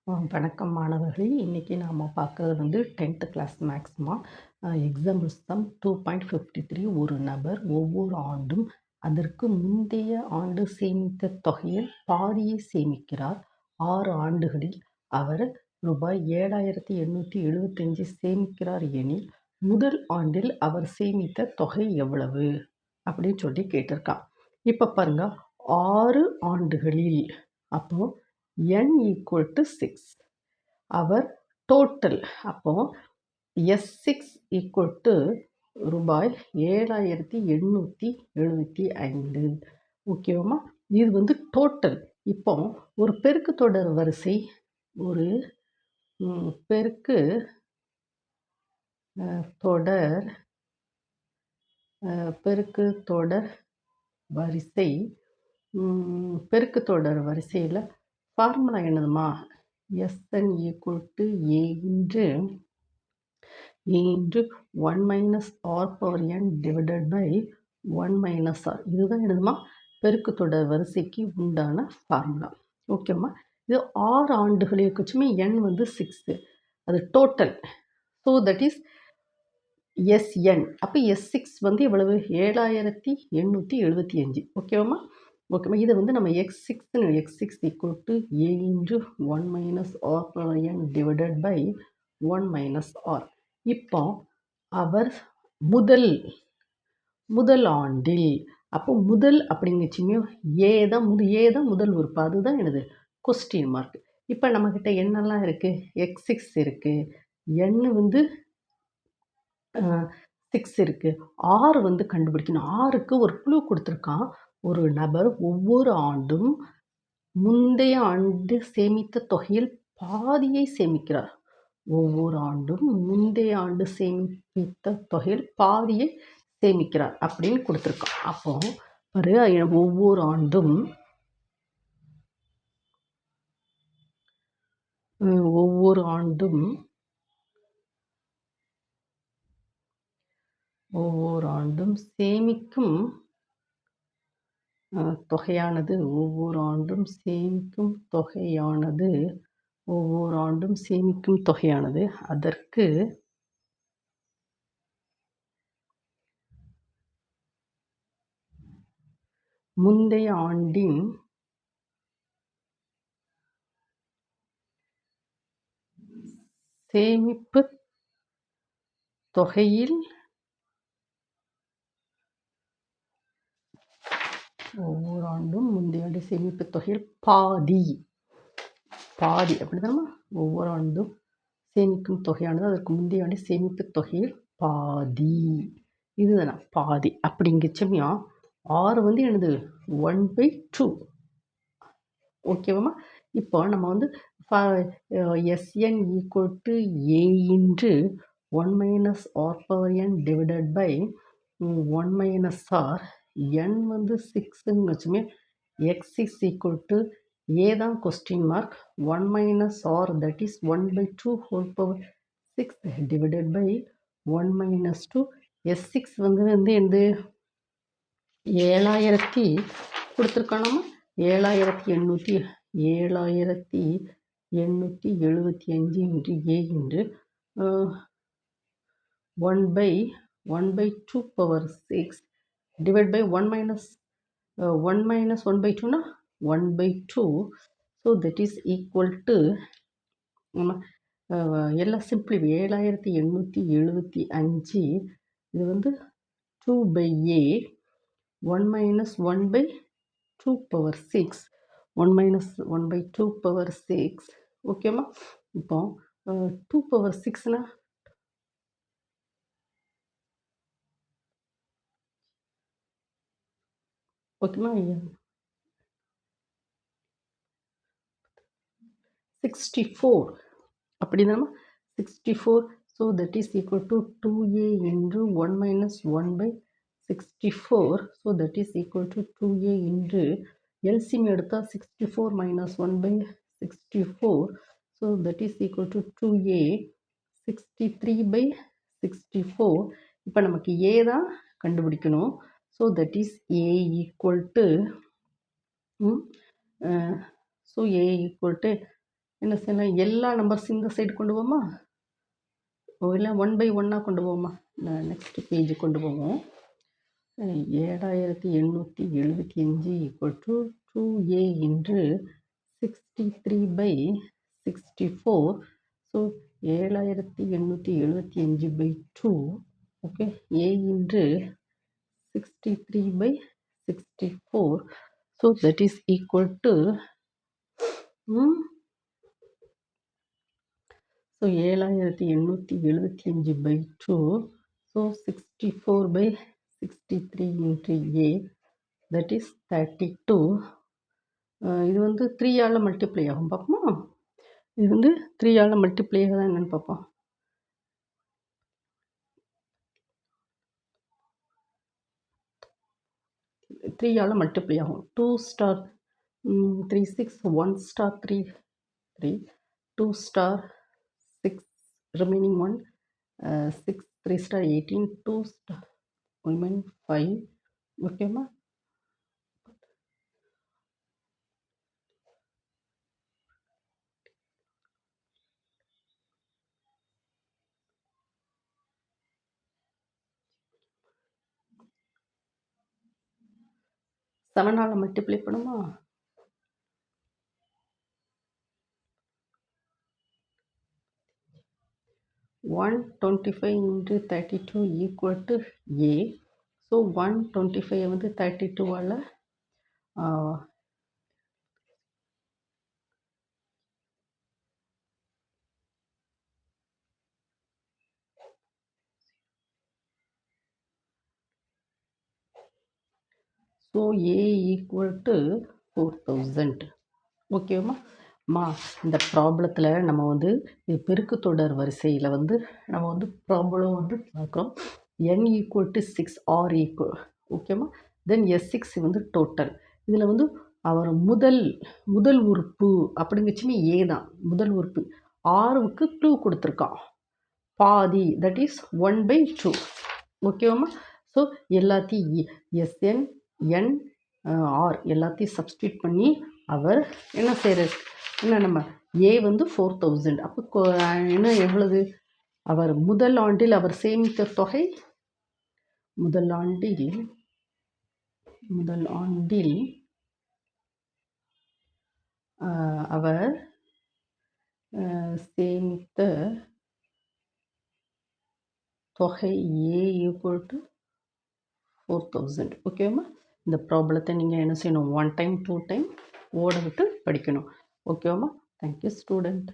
வணக்கம் மாணவர்களே. இன்றைக்கி நாம் பார்க்குறது வந்து 10th கிளாஸ் மேக்ஸ்மா எக்ஸாம்பிள் சம் 2.53. ஒரு நபர் ஒவ்வொரு ஆண்டும் அதற்கு முந்தைய ஆண்டு சேமித்த தொகையில் பாதியை சேமிக்கிறார். 6 ஆண்டுகளில் அவர் ரூபாய் 7,875 சேமிக்கிறார் எனில் முதல் ஆண்டில் அவர் சேமித்த தொகை எவ்வளவு அப்படின்னு சொல்லி கேட்டிருக்கான். இப்போ பாருங்க, 6 ஆண்டுகளில், அப்போ n = 6. அவர் டோட்டல், அப்போ S6 = ரூபாய் 7,875. ஓகேவாம்மா? இது வந்து டோட்டல். இப்போ ஒரு பெருக்கு தொடர் வரிசை, ஒரு பெருக்கு தொடர் வரிசை, பெருக்கு தொடர் வரிசையில் ஃபார்முலா என்னதுமா? Sn = A into 1 minus r power n divided by 1 minus r. இதுதான் என்னதுமா? பெருக்கு தொடர் வரிசைக்கு உண்டான ஃபார்முலா. ஓகேம்மா? இது 6 ஆண்டுகளுக்குமே n வந்து 6, அது total. So that is Sn. அப்போ S6 வந்து எவ்வளவு? 7,875. ஓகேவாம்மா? ஓகேம்மா, இதை வந்து நம்ம x6 = A into 1 minus r power n divided by 1 minus r. இப்போ அவர் முதல் ஆண்டில், அப்போ முதல் அப்படிங்கச்சுமே ஏ தான் முதல் உறுப்பு, அதுதான் எனது கொஸ்டின் மார்க். இப்போ நம்மக்கிட்ட என்னெல்லாம் இருக்குது? x6 இருக்குது, n வந்து 6 இருக்குது, ஆறு வந்து கண்டுபிடிக்கணும். ஆறுக்கு ஒரு க்ளூ கொடுத்துருக்கான். ஒரு நபர் ஒவ்வொரு ஆண்டும் முந்தைய ஆண்டு சேமித்த தொகையில் பாதியை சேமிக்கிறார். ஒவ்வொரு ஆண்டும் முந்தைய ஆண்டு சேமித்த தொகையில் பாதியை சேமிக்கிறார் அப்படின்னு கொடுத்துருக்கான். அப்போ பாரு, ஒவ்வொரு ஆண்டும் சேமிக்கும் தொகையானது அதற்கு முந்தைய ஆண்டின் சேமிப்பு தொகையில் பாதி அப்படிதானே? ஒவ்வொரு ஆண்டும் சேமிக்கும் தொகையானது அதற்கு முந்தைய ஆண்டு சேமிப்பு தொகையில் பாதி, இதுதானே பாதி அப்படிங்கச்சமயம் 6 வந்து எனது 1/2. ஓகேவாம்மா? இப்போ நம்ம வந்து Sn = A into 1 minus r power n divided by 1 minus r. n வந்து 6ன்னு வச்சுமே, x6 = A தான் question mark, 1 minus r, that is 1/2 whole power 6 divided by 1 minus 2. S6 வந்து எந்த 7,000 கொடுத்துருக்கானாமா? 7,875 into A into 1/2 power 6 divided by 1 minus 1/2 னா 1/2. So that is equal to எல்லாம் simply 7,875. இது வந்து 2/A, 1 minus 1/2 power 6, 1 minus 1/2 power 6. ஓகேம்மா? இப்போ 2 power 6னா ஓகேம்மா, 64 அப்படிதானம்மா? 64. So that is equal to 2A into 1 minus 1/64. So that is equal to 2A into LCM எடுத்தா 64 minus 1/64. So that is equal to 2A, 63/64. இப்போ நமக்கு A தான் கண்டுபிடிக்கணும். So that is A equal to A equal to என்ன செய்யலாம், எல்லா numbers இந்த side கொண்டு போவோமா, இல்லை 1 பை 1 கொண்டு போவோமா. நெக்ஸ்ட் பேஜ் கொண்டு போவோம். 7875 ஈக்குவல் டு 2a இன்று 63/64. ஸோ 7875/2, ஓகே, a இன்று 63/64. So that is equal to so 7875/2. So 64/63 into a, that is 32. இது வந்து 3ஆல் மல்டிப்ளை ஆகும் பார்ப்போமா. இது வந்து 3ஆல் மல்டிப்ளை ஆகுதா என்னென்னு பார்ப்போம். த்ரீயால் மல்டிப்ளை ஆகும். 2 star 3 6 1 star 3 3 2 star 6 remaining 1 6 3 star 18 2 star remaining 5. ஓகேம்மா. செவனால் மல்டிப்ளை பண்ணுமா. 125 into 32 equal to a. So 125 வந்து 32ஆல் ஸோ a equal to 4000. ஓகேவா மா. இந்த ப்ராப்ளத்தில் நம்ம வந்து பெருக்கு தொடர் வரிசையில் வந்து நம்ம வந்து ப்ராப்ளம் வந்து பார்க்குறோம். n equal to 6 or equal, ஓகேவா. தென் S6 வந்து டோட்டல். இதில் வந்து அவர் முதல் உறுப்பு அப்படிங்கச்சுமே ஏ தான் முதல் உறுப்பு. ஆறுக்கு 2 கொடுத்துருக்கான், பாதி, தட் இஸ் 1/2. ஓகேவாம்மா. ஸோ எல்லாத்தையும் SN N R எல்லாத்தையும் சப்ஸ்டியூட் பண்ணி அவர் என்ன செய்கிறார், என்ன நம்ம ஏ வந்து 4000. அப்போ என்ன எவ்வளவு அவர் முதல் ஆண்டில் அவர் சேமித்த தொகை, முதல் ஆண்டில் அவர் சேமித்த தொகை ஏ ஈக்குவல் டு 4000. ஓகேவா. இந்த ப்ராப்ளத்தை நீங்கள் என்ன செய்யணும், 1 டைம் 2 டைம் ஓட விட்டு படிக்கணும். ஓகேவா. Thank you student.